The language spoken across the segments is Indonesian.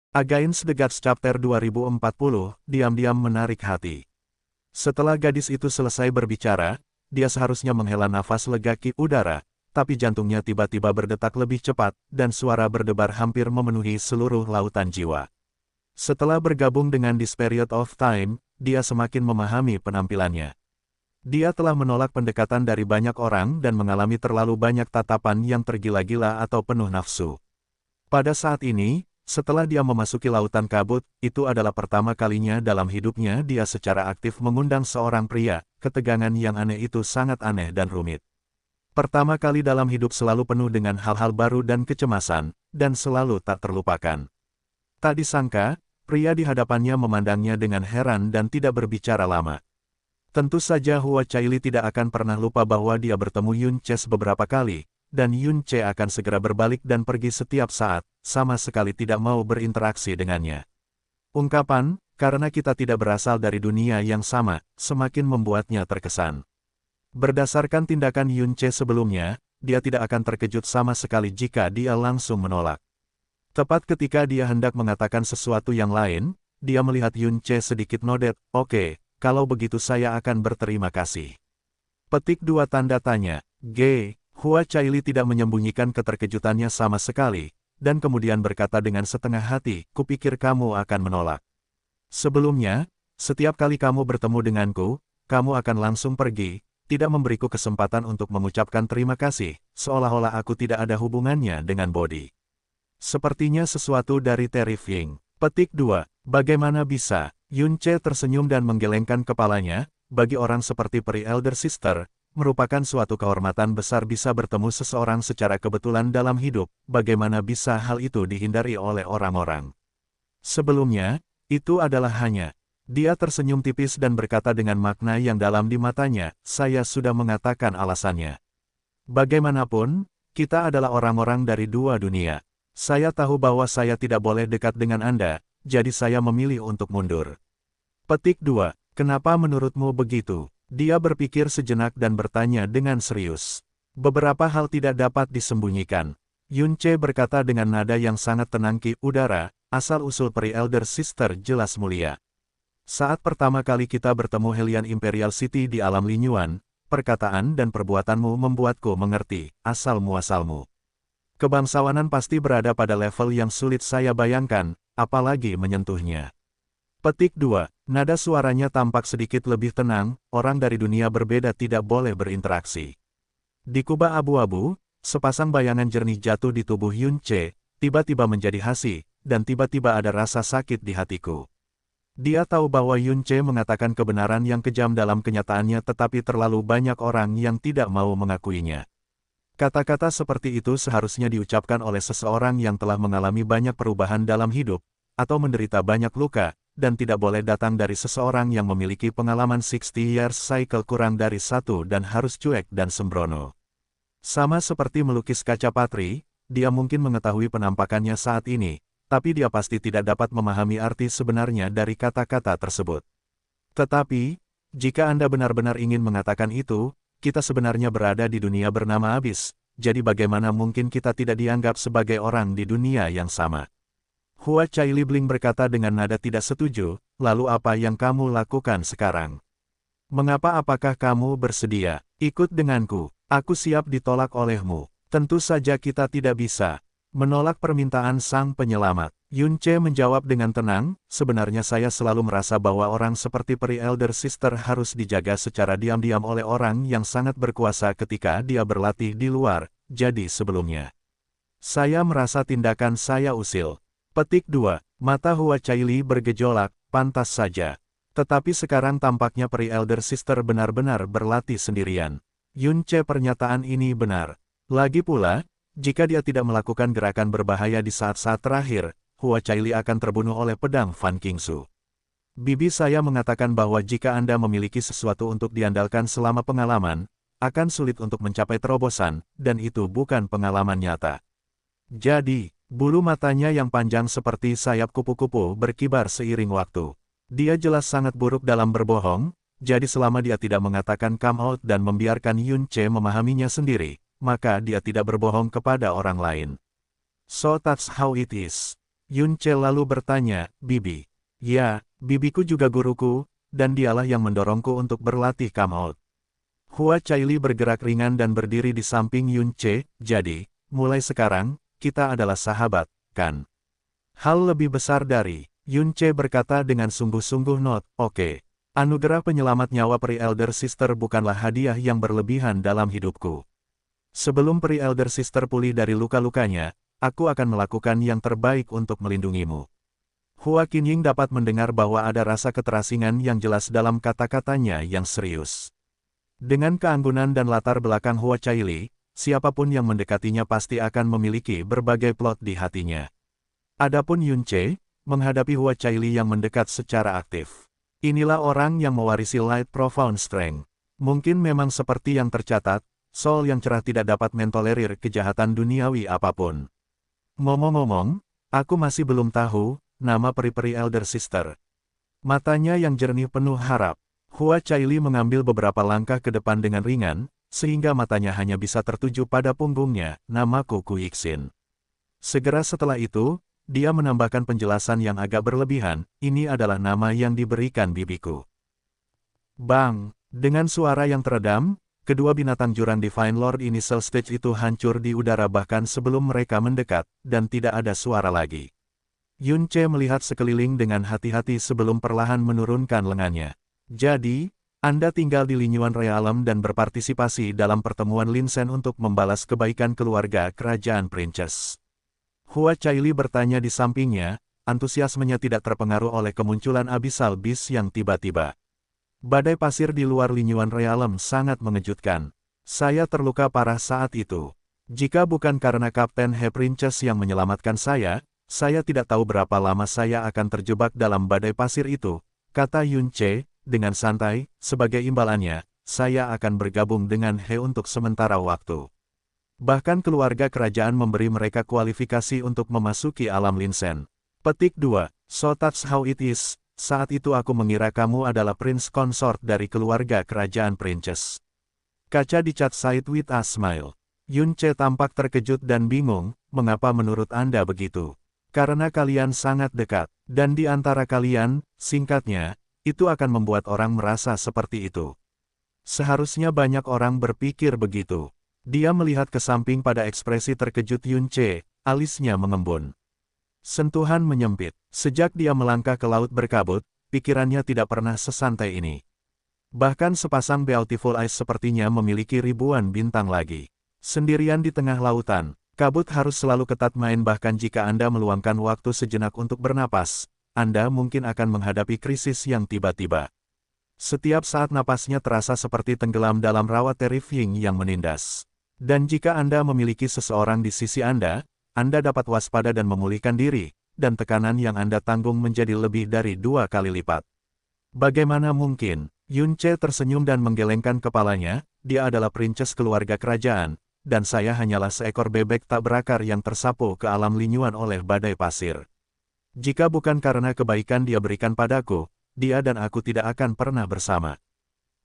Against the Gods Chapter 2040, diam-diam menarik hati. Setelah gadis itu selesai berbicara, dia seharusnya menghela nafas lega ki udara, tapi jantungnya tiba-tiba berdetak lebih cepat, dan suara berdebar hampir memenuhi seluruh lautan jiwa. Setelah bergabung dengan This Period of Time, dia semakin memahami penampilannya. Dia telah menolak pendekatan dari banyak orang dan mengalami terlalu banyak tatapan yang tergila-gila atau penuh nafsu. Pada saat ini, setelah dia memasuki lautan kabut, itu adalah pertama kalinya dalam hidupnya dia secara aktif mengundang seorang pria. Ketegangan yang aneh itu sangat aneh dan rumit. Pertama kali dalam hidup selalu penuh dengan hal-hal baru dan kecemasan, dan selalu tak terlupakan. Tak disangka, pria di hadapannya memandangnya dengan heran dan tidak berbicara lama. Tentu saja Hua Caili tidak akan pernah lupa bahwa dia bertemu Yun Che beberapa kali, dan Yun Che akan segera berbalik dan pergi setiap saat, sama sekali tidak mau berinteraksi dengannya. Ungkapan, karena kita tidak berasal dari dunia yang sama, semakin membuatnya terkesan. Berdasarkan tindakan Yun Che sebelumnya, dia tidak akan terkejut sama sekali jika dia langsung menolak. Tepat ketika dia hendak mengatakan sesuatu yang lain, dia melihat Yun Che sedikit nodet. Oke, kalau begitu saya akan berterima kasih. Petik 2 tanda tanya, G. Hua Caili tidak menyembunyikan keterkejutannya sama sekali, dan kemudian berkata dengan setengah hati, kupikir kamu akan menolak. Sebelumnya, setiap kali kamu bertemu denganku, kamu akan langsung pergi, tidak memberiku kesempatan untuk mengucapkan terima kasih, seolah-olah aku tidak ada hubungannya dengan Body. Sepertinya sesuatu dari terrifying. Petik 2, bagaimana bisa? Yun Che tersenyum dan menggelengkan kepalanya, bagi orang seperti peri Elder Sister, merupakan suatu kehormatan besar bisa bertemu seseorang secara kebetulan dalam hidup, bagaimana bisa hal itu dihindari oleh orang-orang. Sebelumnya, itu adalah hanya. Dia tersenyum tipis dan berkata dengan makna yang dalam di matanya, saya sudah mengatakan alasannya. Bagaimanapun, kita adalah orang-orang dari dua dunia. Saya tahu bahwa saya tidak boleh dekat dengan Anda, jadi saya memilih untuk mundur. Petik 2, kenapa menurutmu begitu? Dia berpikir sejenak dan bertanya dengan serius. Beberapa hal tidak dapat disembunyikan. Yun Che berkata dengan nada yang sangat tenang ki udara, asal-usul peri Elder Sister jelas mulia. Saat pertama kali kita bertemu Helian Imperial City di alam Linyuan, perkataan dan perbuatanmu membuatku mengerti, asal-muasalmu. Kebangsawanan pasti berada pada level yang sulit saya bayangkan, apalagi menyentuhnya. Petik 2, nada suaranya tampak sedikit lebih tenang, orang dari dunia berbeda tidak boleh berinteraksi. Di kubah abu-abu, sepasang bayangan jernih jatuh di tubuh Yun Che, tiba-tiba menjadi hasi, dan tiba-tiba ada rasa sakit di hatiku. Dia tahu bahwa Yun Che mengatakan kebenaran yang kejam dalam kenyataannya tetapi terlalu banyak orang yang tidak mau mengakuinya. Kata-kata seperti itu seharusnya diucapkan oleh seseorang yang telah mengalami banyak perubahan dalam hidup, atau menderita banyak luka, dan tidak boleh datang dari seseorang yang memiliki pengalaman 60 years cycle kurang dari 1 dan harus cuek dan sembrono. Sama seperti melukis kaca patri, dia mungkin mengetahui penampakannya saat ini, tapi dia pasti tidak dapat memahami arti sebenarnya dari kata-kata tersebut. Tetapi, jika Anda benar-benar ingin mengatakan itu, kita sebenarnya berada di dunia bernama Abyss, jadi bagaimana mungkin kita tidak dianggap sebagai orang di dunia yang sama? Hua Caili Bling berkata dengan nada tidak setuju, lalu apa yang kamu lakukan sekarang? Apakah kamu bersedia ikut denganku? Aku siap ditolak olehmu. Tentu saja kita tidak bisa menolak permintaan sang penyelamat. Yun Che menjawab dengan tenang, sebenarnya saya selalu merasa bahwa orang seperti peri Elder Sister harus dijaga secara diam-diam oleh orang yang sangat berkuasa ketika dia berlatih di luar, jadi sebelumnya. Saya merasa tindakan saya usil. Petik 2, mata Hua Caili bergejolak, pantas saja. Tetapi sekarang tampaknya peri Elder Sister benar-benar berlatih sendirian. Yun Che pernyataan ini benar. Lagi pula, jika dia tidak melakukan gerakan berbahaya di saat-saat terakhir, Hua Caili akan terbunuh oleh pedang Fan Qingsu. Bibi saya mengatakan bahwa jika Anda memiliki sesuatu untuk diandalkan selama pengalaman, akan sulit untuk mencapai terobosan, dan itu bukan pengalaman nyata. Jadi, bulu matanya yang panjang seperti sayap kupu-kupu berkibar seiring waktu. Dia jelas sangat buruk dalam berbohong, jadi selama dia tidak mengatakan come out dan membiarkan Yun Che memahaminya sendiri, maka dia tidak berbohong kepada orang lain. So that's how it is. Yun Che lalu bertanya, Bibi. Ya, bibiku juga guruku, dan dialah yang mendorongku untuk berlatih come out. Hua Caili bergerak ringan dan berdiri di samping Yun Che, jadi, mulai sekarang, kita adalah sahabat, kan? Hal lebih besar dari, Yun Che berkata dengan sungguh-sungguh oke. Anugerah penyelamat nyawa peri Elder Sister bukanlah hadiah yang berlebihan dalam hidupku. Sebelum peri Elder Sister pulih dari luka-lukanya, aku akan melakukan yang terbaik untuk melindungimu. Hua Qinying dapat mendengar bahwa ada rasa keterasingan yang jelas dalam kata-katanya yang serius. Dengan keanggunan dan latar belakang Hua Caili, siapapun yang mendekatinya pasti akan memiliki berbagai plot di hatinya. Adapun Yun Che, menghadapi Hua Caili yang mendekat secara aktif. Inilah orang yang mewarisi Light Profound Strength. Mungkin memang seperti yang tercatat, soul yang cerah tidak dapat mentolerir kejahatan duniawi apapun. Ngomong-ngomong, aku masih belum tahu nama peri-peri Elder Sister. Matanya yang jernih penuh harap. Hua Caili mengambil beberapa langkah ke depan dengan ringan, sehingga matanya hanya bisa tertuju pada punggungnya, namaku Ku Yixin. Segera setelah itu, dia menambahkan penjelasan yang agak berlebihan, ini adalah nama yang diberikan bibiku. Bang! Dengan suara yang teredam, kedua binatang jurang Divine Lord Initial Stage itu hancur di udara bahkan sebelum mereka mendekat, dan tidak ada suara lagi. Yun Che melihat sekeliling dengan hati-hati sebelum perlahan menurunkan lengannya. Jadi, Anda tinggal di Linyuan Realm dan berpartisipasi dalam pertemuan Lin Sen untuk membalas kebaikan keluarga kerajaan Princess. Hua Caili bertanya di sampingnya, antusiasmenya tidak terpengaruh oleh kemunculan Abyssal Beast yang tiba-tiba. Badai pasir di luar Linyuan Realm sangat mengejutkan. Saya terluka parah saat itu. Jika bukan karena Kapten He Princess yang menyelamatkan saya tidak tahu berapa lama saya akan terjebak dalam badai pasir itu, kata Yun Che. Dengan santai, sebagai imbalannya, saya akan bergabung dengan He untuk sementara waktu. Bahkan keluarga kerajaan memberi mereka kualifikasi untuk memasuki alam Lin Sen. Petik 2. So that's how it is. Saat itu aku mengira kamu adalah Prince Consort dari keluarga kerajaan Princess. Kaca dicat side with a smile. Yun Che tampak terkejut dan bingung, mengapa menurut Anda begitu? Karena kalian sangat dekat, dan di antara kalian, singkatnya, itu akan membuat orang merasa seperti itu. Seharusnya banyak orang berpikir begitu. Dia melihat ke samping pada ekspresi terkejut Yun Che, alisnya mengembun. Sentuhan menyempit. Sejak dia melangkah ke laut berkabut, pikirannya tidak pernah sesantai ini. Bahkan sepasang Beautiful Eyes sepertinya memiliki ribuan bintang lagi. Sendirian di tengah lautan, kabut harus selalu ketat main bahkan jika Anda meluangkan waktu sejenak untuk bernapas. Anda mungkin akan menghadapi krisis yang tiba-tiba. Setiap saat napasnya terasa seperti tenggelam dalam rawa terrifying yang menindas. Dan jika Anda memiliki seseorang di sisi Anda dapat waspada dan memulihkan diri, dan tekanan yang Anda tanggung menjadi lebih dari 2 kali lipat. Bagaimana mungkin? Yun Che tersenyum dan menggelengkan kepalanya, dia adalah princess keluarga kerajaan, dan saya hanyalah seekor bebek tak berakar yang tersapu ke alam linyuan oleh badai pasir. Jika bukan karena kebaikan dia berikan padaku, dia dan aku tidak akan pernah bersama.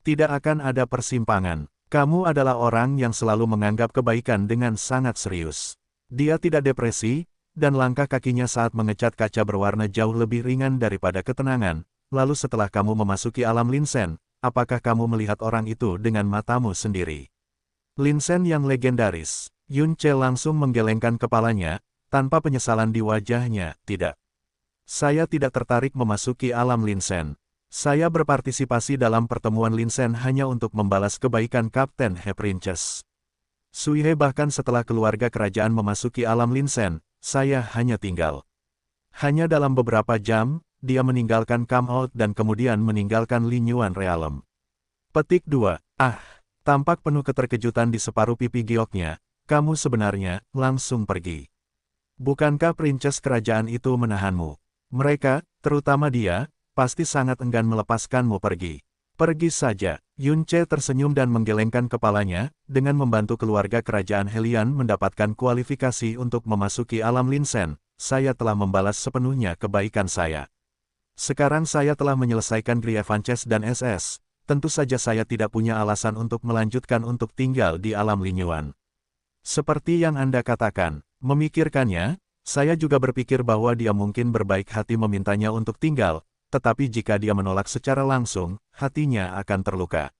Tidak akan ada persimpangan. Kamu adalah orang yang selalu menganggap kebaikan dengan sangat serius. Dia tidak depresi, dan langkah kakinya saat mengecat kaca berwarna jauh lebih ringan daripada ketenangan. Lalu setelah kamu memasuki alam Lin Sen, apakah kamu melihat orang itu dengan matamu sendiri? Lin Sen yang legendaris. Yun Che langsung menggelengkan kepalanya, tanpa penyesalan di wajahnya, tidak. Saya tidak tertarik memasuki alam Lin Sen. Saya berpartisipasi dalam pertemuan Lin Sen hanya untuk membalas kebaikan Kapten He Princess. Sui He bahkan setelah keluarga kerajaan memasuki alam Lin Sen, saya hanya tinggal. Hanya dalam beberapa jam, dia meninggalkan Come Out dan kemudian meninggalkan Linyuan Realm. Petik 2. Tampak penuh keterkejutan di separuh pipi gioknya, kamu sebenarnya langsung pergi. Bukankah Princess kerajaan itu menahanmu? Mereka, terutama dia, pasti sangat enggan melepaskanmu pergi. Pergi saja. Yun Che tersenyum dan menggelengkan kepalanya, dengan membantu keluarga kerajaan Helian mendapatkan kualifikasi untuk memasuki alam Lin Sen, saya telah membalas sepenuhnya kebaikan saya. Sekarang saya telah menyelesaikan Grievances dan SS, tentu saja saya tidak punya alasan untuk melanjutkan untuk tinggal di alam Linyuan. Seperti yang Anda katakan, memikirkannya, Saya juga berpikir bahwa dia mungkin berbaik hati memintanya untuk tinggal, tetapi jika dia menolak secara langsung, hatinya akan terluka.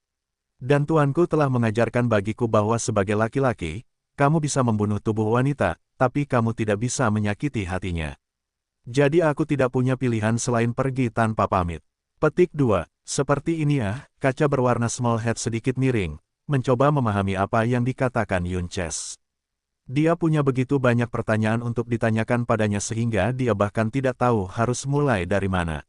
Dan Tuanku telah mengajarkan bagiku bahwa sebagai laki-laki, kamu bisa membunuh tubuh wanita, tapi kamu tidak bisa menyakiti hatinya. Jadi aku tidak punya pilihan selain pergi tanpa pamit. Petik 2. Seperti ini ya, kaca berwarna small head sedikit miring, mencoba memahami apa yang dikatakan Yunches. Dia punya begitu banyak pertanyaan untuk ditanyakan padanya sehingga dia bahkan tidak tahu harus mulai dari mana.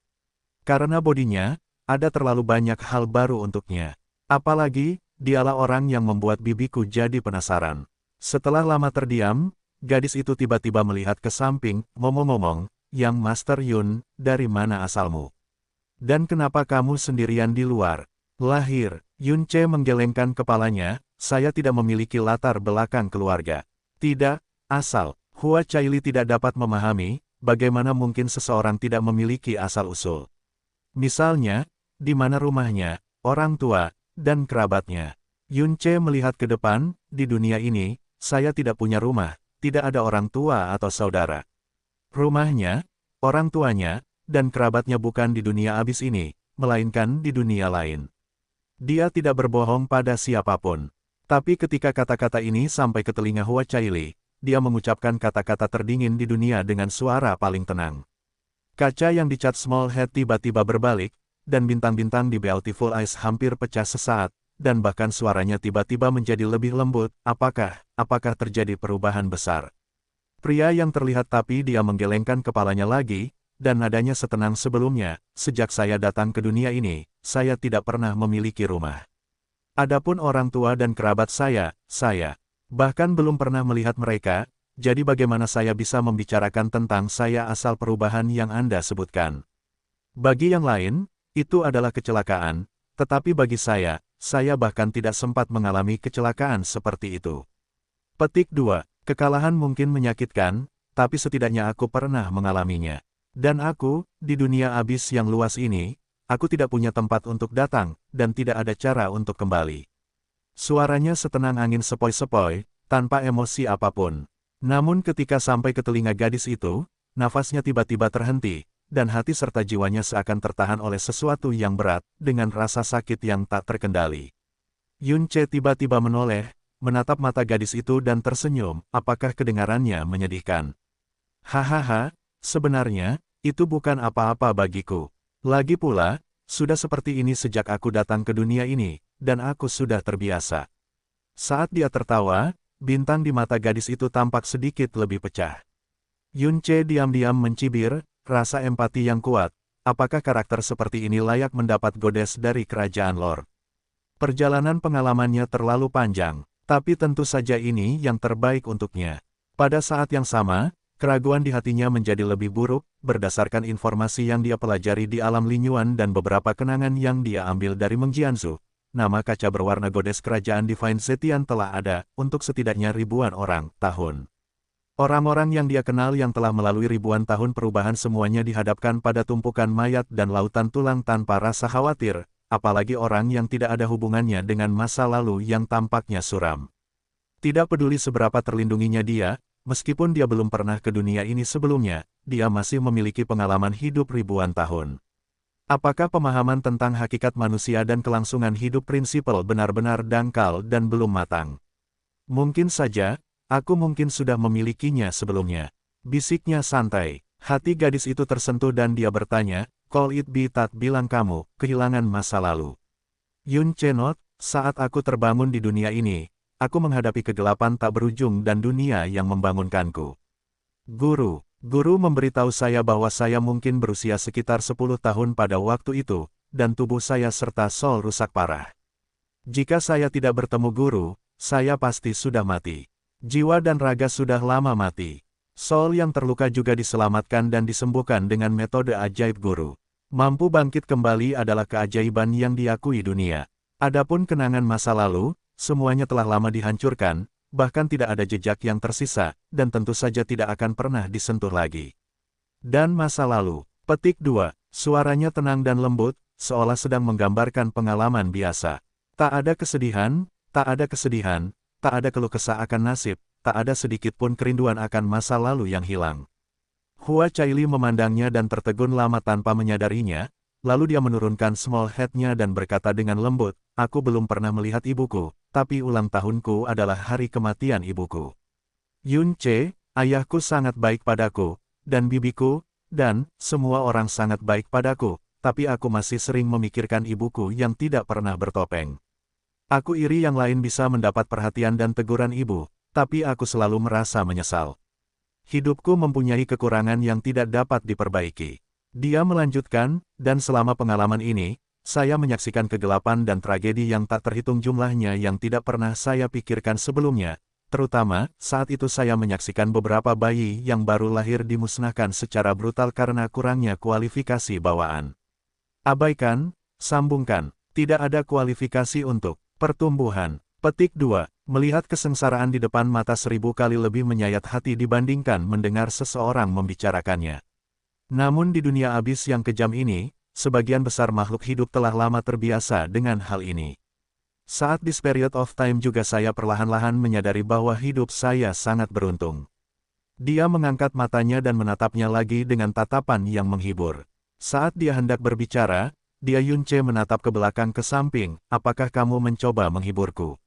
Karena bodinya, ada terlalu banyak hal baru untuknya. Apalagi, dialah orang yang membuat bibiku jadi penasaran. Setelah lama terdiam, gadis itu tiba-tiba melihat ke samping, ngomong-ngomong, "Yang Master Yun, dari mana asalmu? Dan kenapa kamu sendirian di luar?" Lahir, Yun Che menggelengkan kepalanya, "Saya tidak memiliki latar belakang keluarga." Tidak, asal. Hua Caili tidak dapat memahami, bagaimana mungkin seseorang tidak memiliki asal-usul. Misalnya, di mana rumahnya, orang tua, dan kerabatnya. Yun Che melihat ke depan, "Di dunia ini, saya tidak punya rumah, tidak ada orang tua atau saudara. Rumahnya, orang tuanya, dan kerabatnya bukan di dunia abis ini, melainkan di dunia lain." Dia tidak berbohong pada siapapun. Tapi ketika kata-kata ini sampai ke telinga Hua Caili, dia mengucapkan kata-kata terdingin di dunia dengan suara paling tenang. Kaca yang dicat small head tiba-tiba berbalik, dan bintang-bintang di Beautiful Eyes hampir pecah sesaat, dan bahkan suaranya tiba-tiba menjadi lebih lembut. Apakah terjadi perubahan besar? Pria yang terlihat tapi dia menggelengkan kepalanya lagi, dan nadanya setenang sebelumnya, "Sejak saya datang ke dunia ini, saya tidak pernah memiliki rumah. Adapun orang tua dan kerabat saya bahkan belum pernah melihat mereka, jadi bagaimana saya bisa membicarakan tentang saya asal perubahan yang Anda sebutkan? Bagi yang lain, itu adalah kecelakaan, tetapi bagi saya bahkan tidak sempat mengalami kecelakaan seperti itu." Petik 2. Kekalahan mungkin menyakitkan, tapi setidaknya aku pernah mengalaminya. Dan aku, di dunia abis yang luas ini, aku tidak punya tempat untuk datang, dan tidak ada cara untuk kembali. Suaranya setenang angin sepoi-sepoi, tanpa emosi apapun. Namun ketika sampai ke telinga gadis itu, nafasnya tiba-tiba terhenti, dan hati serta jiwanya seakan tertahan oleh sesuatu yang berat, dengan rasa sakit yang tak terkendali. Yun Che tiba-tiba menoleh, menatap mata gadis itu dan tersenyum. Apakah kedengarannya menyedihkan? Hahaha, sebenarnya, itu bukan apa-apa bagiku. Lagi pula, sudah seperti ini sejak aku datang ke dunia ini, dan aku sudah terbiasa. Saat dia tertawa, bintang di mata gadis itu tampak sedikit lebih pecah. Yun Che diam-diam mencibir, rasa empati yang kuat. Apakah karakter seperti ini layak mendapat godes dari kerajaan Lord? Perjalanan pengalamannya terlalu panjang, tapi tentu saja ini yang terbaik untuknya. Pada saat yang sama, keraguan di hatinya menjadi lebih buruk, berdasarkan informasi yang dia pelajari di alam Linyuan dan beberapa kenangan yang dia ambil dari Meng Jianzu. Nama kaca berwarna godes kerajaan Divine Zetian telah ada, untuk setidaknya ribuan orang, tahun. Orang-orang yang dia kenal yang telah melalui ribuan tahun perubahan semuanya dihadapkan pada tumpukan mayat dan lautan tulang tanpa rasa khawatir, apalagi orang yang tidak ada hubungannya dengan masa lalu yang tampaknya suram. Tidak peduli seberapa terlindunginya dia, meskipun dia belum pernah ke dunia ini sebelumnya, dia masih memiliki pengalaman hidup ribuan tahun. Apakah pemahaman tentang hakikat manusia dan kelangsungan hidup prinsipal benar-benar dangkal dan belum matang? Mungkin saja, aku mungkin sudah memilikinya sebelumnya. Bisiknya santai. Hati gadis itu tersentuh dan dia bertanya, "Call it be that bilang kamu, kehilangan masa lalu." Yun Che note, "Saat aku terbangun di dunia ini, aku menghadapi kegelapan tak berujung dan dunia yang membangunkanku. Guru memberitahu saya bahwa saya mungkin berusia sekitar 10 tahun pada waktu itu, dan tubuh saya serta Soul rusak parah. Jika saya tidak bertemu guru, saya pasti sudah mati. Jiwa dan raga sudah lama mati. Soul yang terluka juga diselamatkan dan disembuhkan dengan metode ajaib guru. Mampu bangkit kembali adalah keajaiban yang diakui dunia. Adapun kenangan masa lalu, semuanya telah lama dihancurkan, bahkan tidak ada jejak yang tersisa, dan tentu saja tidak akan pernah disentuh lagi." Dan masa lalu. Petik 2. Suaranya tenang dan lembut, seolah sedang menggambarkan pengalaman biasa. Tak ada kesedihan, tak ada keluh kesah akan nasib, tak ada sedikit pun kerinduan akan masa lalu yang hilang. Hua Caili memandangnya dan tertegun lama tanpa menyadarinya, lalu dia menurunkan small head-nya dan berkata dengan lembut, aku belum pernah melihat ibuku, tapi ulang tahunku adalah hari kematian ibuku. Yun-che, ayahku sangat baik padaku, dan bibiku, dan semua orang sangat baik padaku, tapi aku masih sering memikirkan ibuku yang tidak pernah bertopeng. Aku iri yang lain bisa mendapat perhatian dan teguran ibu, tapi aku selalu merasa menyesal. Hidupku mempunyai kekurangan yang tidak dapat diperbaiki. Dia melanjutkan, dan selama pengalaman ini, saya menyaksikan kegelapan dan tragedi yang tak terhitung jumlahnya yang tidak pernah saya pikirkan sebelumnya, terutama saat itu saya menyaksikan beberapa bayi yang baru lahir dimusnahkan secara brutal karena kurangnya kualifikasi bawaan. Abaikan, sambungkan, tidak ada kualifikasi untuk pertumbuhan. Petik 2. Melihat kesengsaraan di depan mata 1000 kali lebih menyayat hati dibandingkan mendengar seseorang membicarakannya. Namun di dunia abis yang kejam ini, sebagian besar makhluk hidup telah lama terbiasa dengan hal ini. Saat this period of time juga saya perlahan-lahan menyadari bahwa hidup saya sangat beruntung. Dia mengangkat matanya dan menatapnya lagi dengan tatapan yang menghibur. Saat dia hendak berbicara, dia Yun-che menatap ke belakang ke samping, apakah kamu mencoba menghiburku?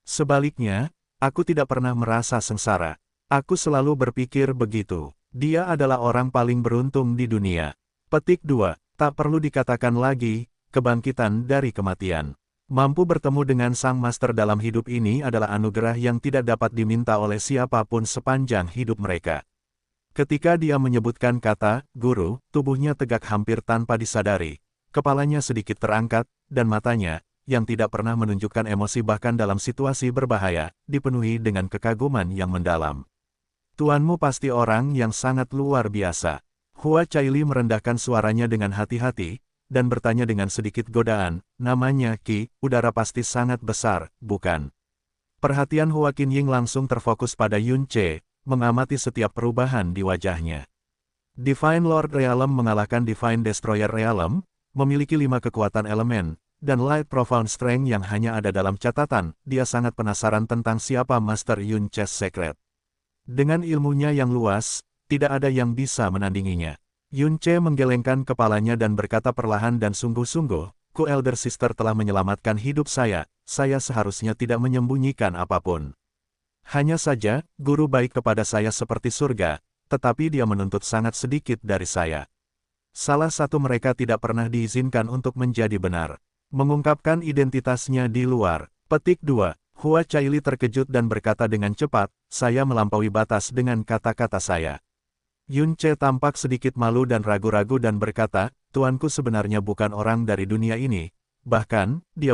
Sebaliknya, aku tidak pernah merasa sengsara. Aku selalu berpikir begitu. Dia adalah orang paling beruntung di dunia. Petik 2. Tak perlu dikatakan lagi, kebangkitan dari kematian. Mampu bertemu dengan sang master dalam hidup ini adalah anugerah yang tidak dapat diminta oleh siapapun sepanjang hidup mereka. Ketika dia menyebutkan kata, guru, tubuhnya tegak hampir tanpa disadari. Kepalanya sedikit terangkat, dan matanya, yang tidak pernah menunjukkan emosi bahkan dalam situasi berbahaya, dipenuhi dengan kekaguman yang mendalam. Tuanmu pasti orang yang sangat luar biasa. Hua Caili merendahkan suaranya dengan hati-hati, dan bertanya dengan sedikit godaan, namanya Qi, udara pasti sangat besar, bukan? Perhatian Hua Qinying langsung terfokus pada Yun-che, mengamati setiap perubahan di wajahnya. Divine Lord Realm mengalahkan Divine Destroyer Realm, memiliki 5 kekuatan elemen, dan Light Profound Strength yang hanya ada dalam catatan, dia sangat penasaran tentang siapa Master Yun-che's Secret. Dengan ilmunya yang luas, tidak ada yang bisa menandinginya. Yun-che menggelengkan kepalanya dan berkata perlahan dan sungguh-sungguh, Ku Elder Sister telah menyelamatkan hidup saya seharusnya tidak menyembunyikan apapun. Hanya saja, guru baik kepada saya seperti surga, tetapi dia menuntut sangat sedikit dari saya. Salah satu mereka tidak pernah diizinkan untuk menjadi benar. Mengungkapkan identitasnya di luar. Petik 2. Hua Caili terkejut dan berkata dengan cepat, saya melampaui batas dengan kata-kata saya. Yun-che tampak sedikit malu dan ragu-ragu dan berkata, tuanku sebenarnya bukan orang dari dunia ini. Bahkan, dia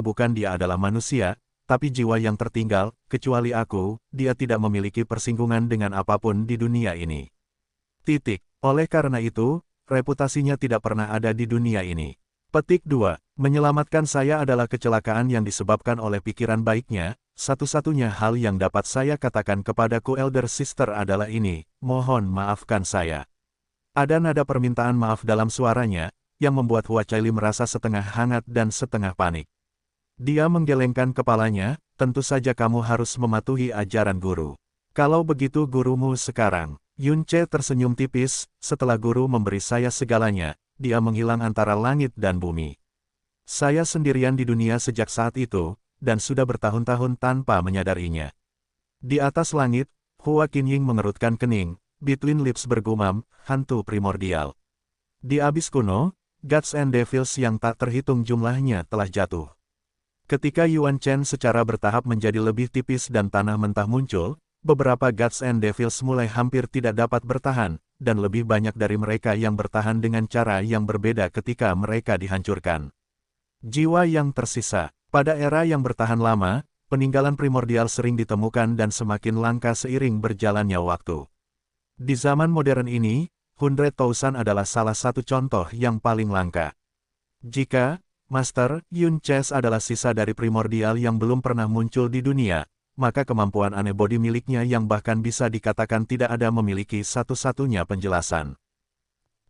adalah manusia, tapi jiwa yang tertinggal, kecuali aku, dia tidak memiliki persinggungan dengan apapun di dunia ini. Titik. Oleh karena itu, reputasinya tidak pernah ada di dunia ini. Petik 2. Menyelamatkan saya adalah kecelakaan yang disebabkan oleh pikiran baiknya, satu-satunya hal yang dapat saya katakan kepadaku Elder Sister adalah ini, mohon maafkan saya. Ada nada permintaan maaf dalam suaranya, yang membuat Hua Caili merasa setengah hangat dan setengah panik. Dia menggelengkan kepalanya, tentu saja kamu harus mematuhi ajaran guru. Kalau begitu gurumu sekarang. Yun-che tersenyum tipis, setelah guru memberi saya segalanya, dia menghilang antara langit dan bumi. Saya sendirian di dunia sejak saat itu, dan sudah bertahun-tahun tanpa menyadarinya. Di atas langit, Hua Qinying mengerutkan kening, between lips bergumam, hantu primordial. Di abis kuno, Gods and Devils yang tak terhitung jumlahnya telah jatuh. Ketika Yuan Chen secara bertahap menjadi lebih tipis dan tanah mentah muncul, beberapa Gods and Devils mulai hampir tidak dapat bertahan, dan lebih banyak dari mereka yang bertahan dengan cara yang berbeda ketika mereka dihancurkan. Jiwa yang tersisa. Pada era yang bertahan lama, peninggalan primordial sering ditemukan dan semakin langka seiring berjalannya waktu. Di zaman modern ini, 100,000 adalah salah satu contoh yang paling langka. Jika Master Yun-che adalah sisa dari primordial yang belum pernah muncul di dunia, maka kemampuan anebody miliknya yang bahkan bisa dikatakan tidak ada memiliki satu-satunya penjelasan.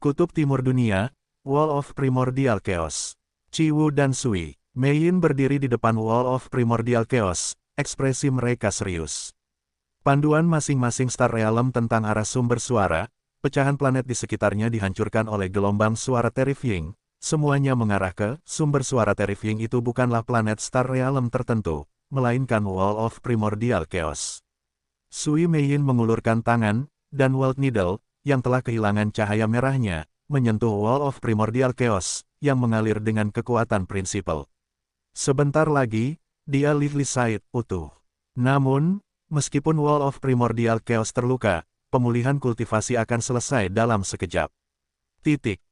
Kutub Timur Dunia, Wall of Primordial Chaos. Chiwu dan Sui, Mei Yin berdiri di depan Wall of Primordial Chaos, ekspresi mereka serius. Panduan masing-masing Star Realm tentang arah sumber suara, pecahan planet di sekitarnya dihancurkan oleh gelombang suara terrifying. Semuanya mengarah ke sumber suara terrifying itu bukanlah planet Star Realm tertentu, melainkan Wall of Primordial Chaos. Sui Meiyin mengulurkan tangan, dan World Needle, yang telah kehilangan cahaya merahnya, menyentuh Wall of Primordial Chaos, yang mengalir dengan kekuatan prinsipal. Sebentar lagi, dia Lively Side utuh. Namun, meskipun Wall of Primordial Chaos terluka, pemulihan kultivasi akan selesai dalam sekejap.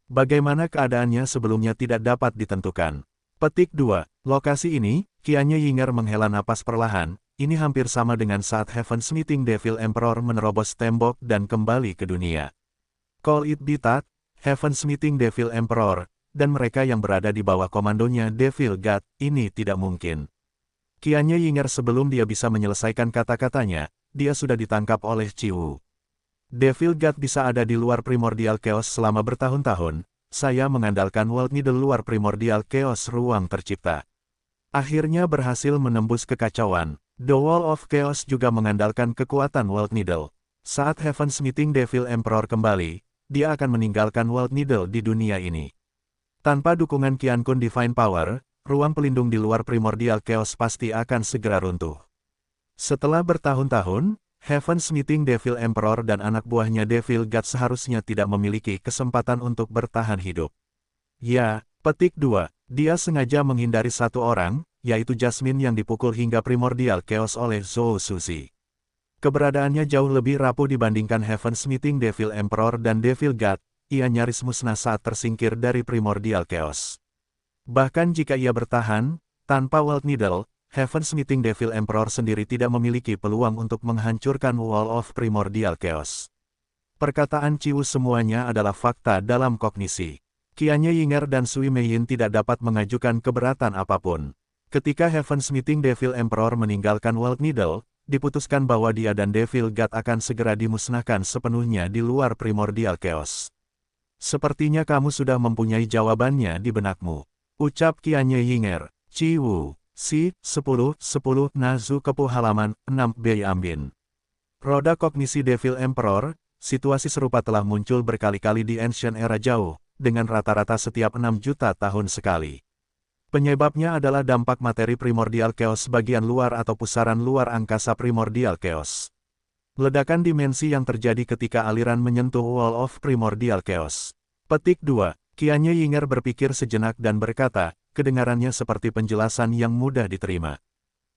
Bagaimana keadaannya sebelumnya tidak dapat ditentukan. Petik 2. Lokasi ini, Qianye Yinger menghela napas perlahan, ini hampir sama dengan saat Heaven's Meeting Devil Emperor menerobos tembok dan kembali ke dunia. Call it Bitat, Heaven's Meeting Devil Emperor, dan mereka yang berada di bawah komandonya Devil God, ini tidak mungkin. Qianye Yinger sebelum dia bisa menyelesaikan kata-katanya, dia sudah ditangkap oleh Chiwu. Devil God bisa ada di luar Primordial Chaos selama bertahun-tahun, saya mengandalkan World Needle luar Primordial Chaos ruang tercipta. Akhirnya berhasil menembus kekacauan. The Wall of Chaos juga mengandalkan kekuatan World Needle. Saat Heaven's Meeting Devil Emperor kembali, dia akan meninggalkan World Needle di dunia ini. Tanpa dukungan Qiankun Divine Power, ruang pelindung di luar Primordial Chaos pasti akan segera runtuh. Setelah bertahun-tahun, Heaven's Meeting Devil Emperor dan anak buahnya Devil God seharusnya tidak memiliki kesempatan untuk bertahan hidup. Ya, petik 2, dia sengaja menghindari satu orang, yaitu Jasmine yang dipukul hingga Primordial Chaos oleh Zhou Suzi. Keberadaannya jauh lebih rapuh dibandingkan Heaven's Meeting Devil Emperor dan Devil God, ia nyaris musnah saat tersingkir dari Primordial Chaos. Bahkan jika ia bertahan, tanpa World Needle, Heaven's Meeting Devil Emperor sendiri tidak memiliki peluang untuk menghancurkan Wall of Primordial Chaos. Perkataan Chiwu semuanya adalah fakta dalam kognisi. Qianye Yinger dan Sui Meiyin tidak dapat mengajukan keberatan apapun. Ketika Heaven's Meeting Devil Emperor meninggalkan World Needle, diputuskan bahwa dia dan Devil God akan segera dimusnahkan sepenuhnya di luar Primordial Chaos. Sepertinya kamu sudah mempunyai jawabannya di benakmu, ucap Qianye Yinger. Chiwu. Si, 10, Nazu Kepu halaman 6b Ambin. Roda kognisi Devil Emperor, situasi serupa telah muncul berkali-kali di Ancient Era jauh, dengan rata-rata setiap 6 juta tahun sekali. Penyebabnya adalah dampak materi Primordial Chaos bagian luar atau pusaran luar angkasa Primordial Chaos. Ledakan dimensi yang terjadi ketika aliran menyentuh Wall of Primordial Chaos. Petik 2, Qianye Yinger berpikir sejenak dan berkata, kedengarannya seperti penjelasan yang mudah diterima.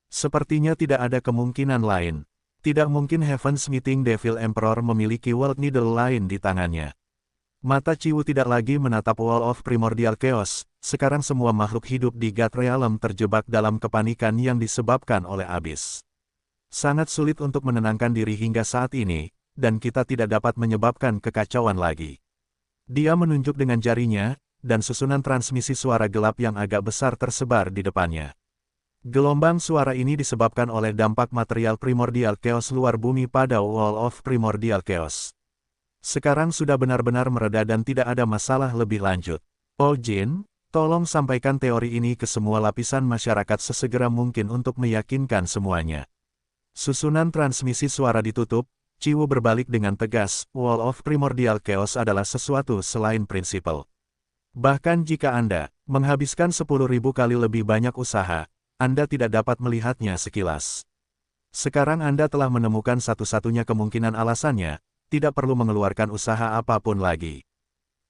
Sepertinya tidak ada kemungkinan lain. Tidak mungkin Heaven's Meeting Devil Emperor memiliki World Needle lain di tangannya. Mata Chiwu tidak lagi menatap Wall of Primordial Chaos, sekarang semua makhluk hidup di God Realm terjebak dalam kepanikan yang disebabkan oleh abis. Sangat sulit untuk menenangkan diri hingga saat ini, dan kita tidak dapat menyebabkan kekacauan lagi. Dia menunjuk dengan jarinya, dan susunan transmisi suara gelap yang agak besar tersebar di depannya. Gelombang suara ini disebabkan oleh dampak material Primordial Chaos luar bumi pada Wall of Primordial Chaos. Sekarang sudah benar-benar mereda dan tidak ada masalah lebih lanjut. Oh Jin, tolong sampaikan teori ini ke semua lapisan masyarakat sesegera mungkin untuk meyakinkan semuanya. Susunan transmisi suara ditutup, Chiwu berbalik dengan tegas, Wall of Primordial Chaos adalah sesuatu selain prinsipal. Bahkan jika Anda menghabiskan 10.000 kali lebih banyak usaha, Anda tidak dapat melihatnya sekilas. Sekarang Anda telah menemukan satu-satunya kemungkinan alasannya, tidak perlu mengeluarkan usaha apapun lagi.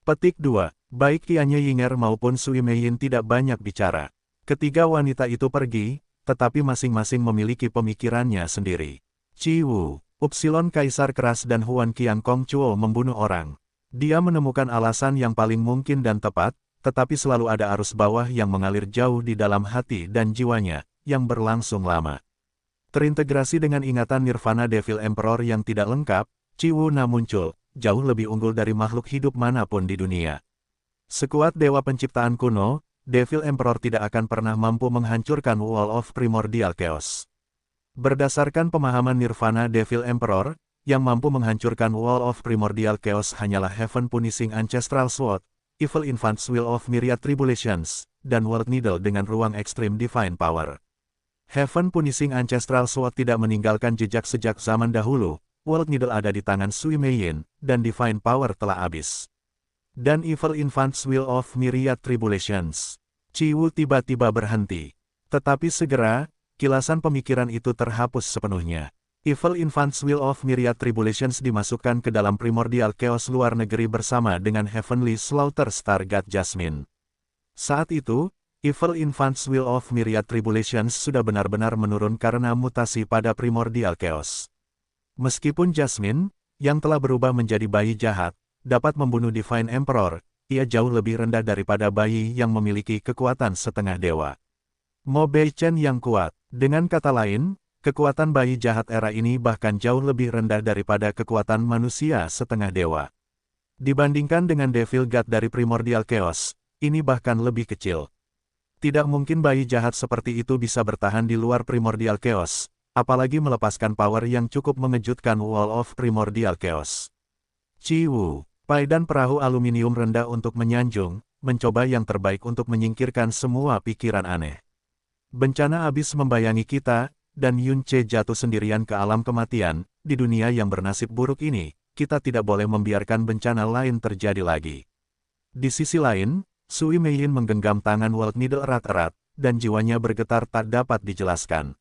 Petik 2, baik Qianye Yinger maupun Sui Meiyin tidak banyak bicara. Ketiga wanita itu pergi, tetapi masing-masing memiliki pemikirannya sendiri. Chiwu, Upsilon Kaisar Keras dan Huan Qiankong Chuo membunuh orang. Dia menemukan alasan yang paling mungkin dan tepat, tetapi selalu ada arus bawah yang mengalir jauh di dalam hati dan jiwanya, yang berlangsung lama. Terintegrasi dengan ingatan Nirvana Devil Emperor yang tidak lengkap, Chiwu Na muncul, jauh lebih unggul dari makhluk hidup manapun di dunia. Sekuat dewa penciptaan kuno, Devil Emperor tidak akan pernah mampu menghancurkan Wall of Primordial Chaos. Berdasarkan pemahaman Nirvana Devil Emperor, yang mampu menghancurkan Wall of Primordial Chaos hanyalah Heaven Punishing Ancestral Sword, Evil Infant's Will of Myriad Tribulations, dan World Needle dengan ruang Extreme Divine Power. Heaven Punishing Ancestral Sword tidak meninggalkan jejak sejak zaman dahulu, World Needle ada di tangan Sui Meiyin, dan Divine Power telah habis. Dan Evil Infant's Will of Myriad Tribulations. Ciwu tiba-tiba berhenti. Tetapi segera, kilasan pemikiran itu terhapus sepenuhnya. Evil Infant's Will of Myriad Tribulations dimasukkan ke dalam Primordial Chaos luar negeri bersama dengan Heavenly Slaughter Star God Jasmine. Saat itu, Evil Infant's Will of Myriad Tribulations sudah benar-benar menurun karena mutasi pada Primordial Chaos. Meskipun Jasmine, yang telah berubah menjadi bayi jahat, dapat membunuh Divine Emperor, ia jauh lebih rendah daripada bayi yang memiliki kekuatan setengah dewa. Mo Bei-chen yang kuat, dengan kata lain, kekuatan bayi jahat era ini bahkan jauh lebih rendah daripada kekuatan manusia setengah dewa. Dibandingkan dengan Devil God dari Primordial Chaos, ini bahkan lebih kecil. Tidak mungkin bayi jahat seperti itu bisa bertahan di luar Primordial Chaos, apalagi melepaskan power yang cukup mengejutkan Wall of Primordial Chaos. Ciwu, pai dan perahu aluminium rendah untuk menyanjung, mencoba yang terbaik untuk menyingkirkan semua pikiran aneh. Bencana abis membayangi kita, dan Yun Ce jatuh sendirian ke alam kematian. Di dunia yang bernasib buruk ini, kita tidak boleh membiarkan bencana lain terjadi lagi. Di sisi lain, Sui Meiyin menggenggam tangan World Needle erat-erat, dan jiwanya bergetar tak dapat dijelaskan.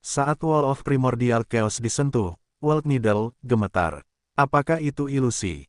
Saat Wall of Primordial Chaos disentuh, World Needle gemetar. Apakah itu ilusi?